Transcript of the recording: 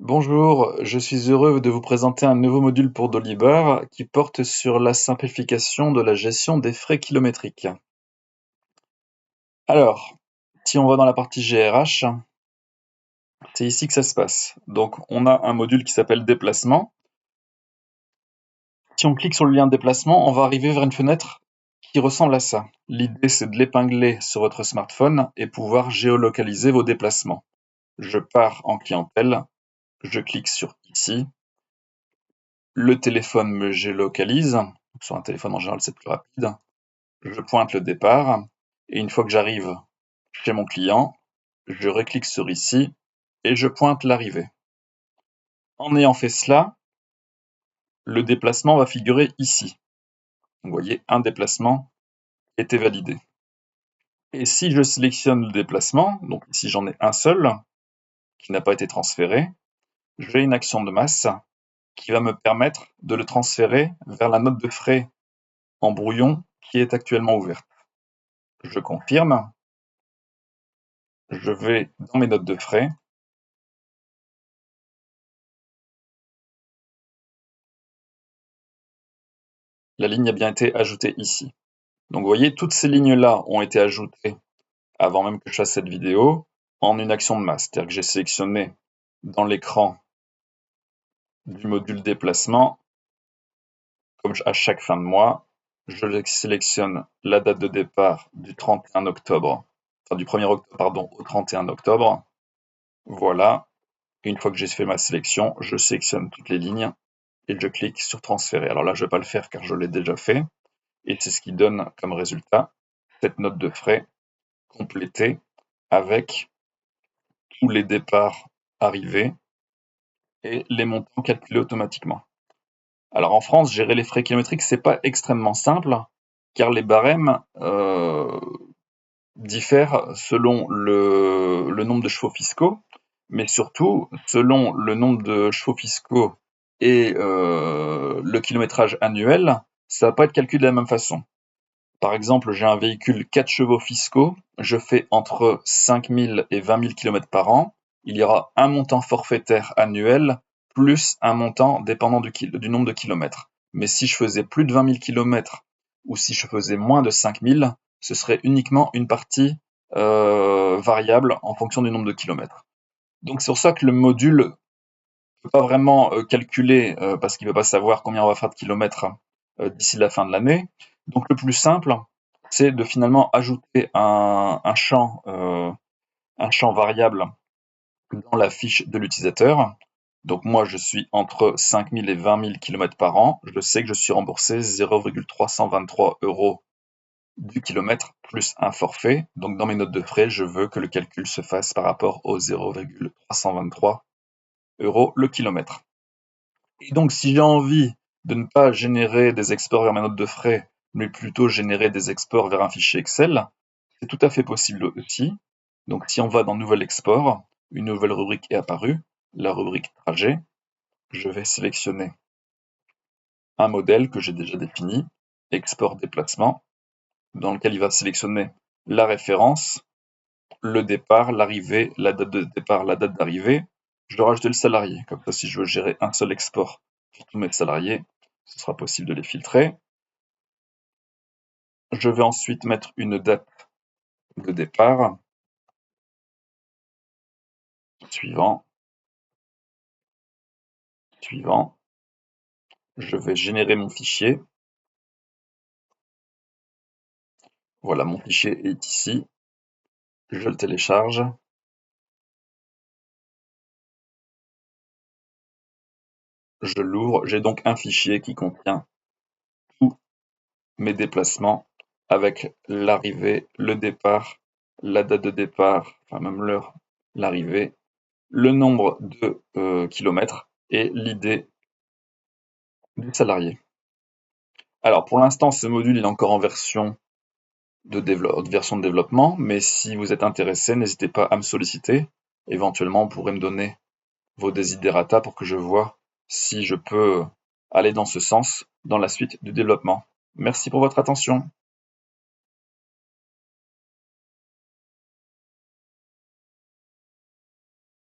Bonjour, je suis heureux de vous présenter un nouveau module pour Dolibar qui porte sur la simplification de la gestion des frais kilométriques. Alors, si on va dans la partie GRH, c'est ici que ça se passe. Donc, on a un module qui s'appelle déplacement. Si on clique sur le lien déplacement, on va arriver vers une fenêtre qui ressemble à ça. L'idée, c'est de l'épingler sur votre smartphone et pouvoir géolocaliser vos déplacements. Je pars en clientèle, je clique sur ici. Le téléphone me géolocalise. Sur un téléphone en général, c'est plus rapide. Je pointe le départ et une fois que j'arrive chez mon client, je reclique sur ici et je pointe l'arrivée. En ayant fait cela, le déplacement va figurer ici. Vous voyez, un déplacement était validé. Et si je sélectionne le déplacement, donc ici j'en ai un seul qui n'a pas été transféré, j'ai une action de masse qui va me permettre de le transférer vers la note de frais en brouillon qui est actuellement ouverte. Je confirme, je vais dans mes notes de frais. La ligne a bien été ajoutée ici. Donc vous voyez, toutes ces lignes-là ont été ajoutées avant même que je fasse cette vidéo en une action de masse. C'est-à-dire que j'ai sélectionné dans l'écran du module déplacement, comme à chaque fin de mois, je sélectionne la date de départ du 31 octobre, enfin du 1er octobre, pardon, au 31 octobre. Voilà. Une fois que j'ai fait ma sélection, je sélectionne toutes les lignes et je clique sur transférer. Alors là, je ne vais pas le faire car je l'ai déjà fait. Et c'est ce qui donne comme résultat cette note de frais complétée avec tous les départs arrivés et les montants calculés automatiquement. Alors en France, gérer les frais kilométriques, c'est pas extrêmement simple car les barèmes diffèrent selon le nombre de chevaux fiscaux, mais surtout selon le nombre de chevaux fiscaux et le kilométrage annuel, ça va pas être calculé de la même façon. Par exemple, j'ai un véhicule 4 chevaux fiscaux, je fais entre 5 000 et 20 000 km par an, il y aura un montant forfaitaire annuel plus un montant dépendant du nombre de kilomètres. Mais si je faisais plus de 20 000 km ou si je faisais moins de 5 000, ce serait uniquement une partie variable en fonction du nombre de kilomètres. Donc c'est pour ça que le module ne peut pas vraiment calculer parce qu'il ne peut pas savoir combien on va faire de kilomètres d'ici la fin de l'année. Donc le plus simple, c'est de finalement ajouter un champ variable dans la fiche de l'utilisateur. Donc moi, je suis entre 5 000 et 20 000 km par an. Je sais que je suis remboursé 0,323 € du kilomètre plus un forfait. Donc dans mes notes de frais, je veux que le calcul se fasse par rapport aux 0,323 € le kilomètre. Et donc si j'ai envie de ne pas générer des exports vers ma note de frais, mais plutôt générer des exports vers un fichier Excel, c'est tout à fait possible aussi. Donc si on va dans Nouvel export, une nouvelle rubrique est apparue, la rubrique trajet. Je vais sélectionner un modèle que j'ai déjà défini, export déplacement, dans lequel il va sélectionner la référence, le départ, l'arrivée, la date de départ, la date d'arrivée. Je dois rajouter le salarié, comme ça si je veux gérer un seul export pour tous mes salariés, ce sera possible de les filtrer. Je vais ensuite mettre une date de départ. Suivant. Suivant. Je vais générer mon fichier. Voilà, mon fichier est ici. Je le télécharge. Je l'ouvre. J'ai donc un fichier qui contient tous mes déplacements avec l'arrivée, le départ, la date de départ, enfin même l'heure, l'arrivée, le nombre de kilomètres et l'idée du salarié. Alors pour l'instant, ce module est encore en version de développement, mais si vous êtes intéressé, n'hésitez pas à me solliciter. Éventuellement, vous pourrez me donner vos desiderata pour que je vois si je peux aller dans ce sens dans la suite du développement. Merci pour votre attention.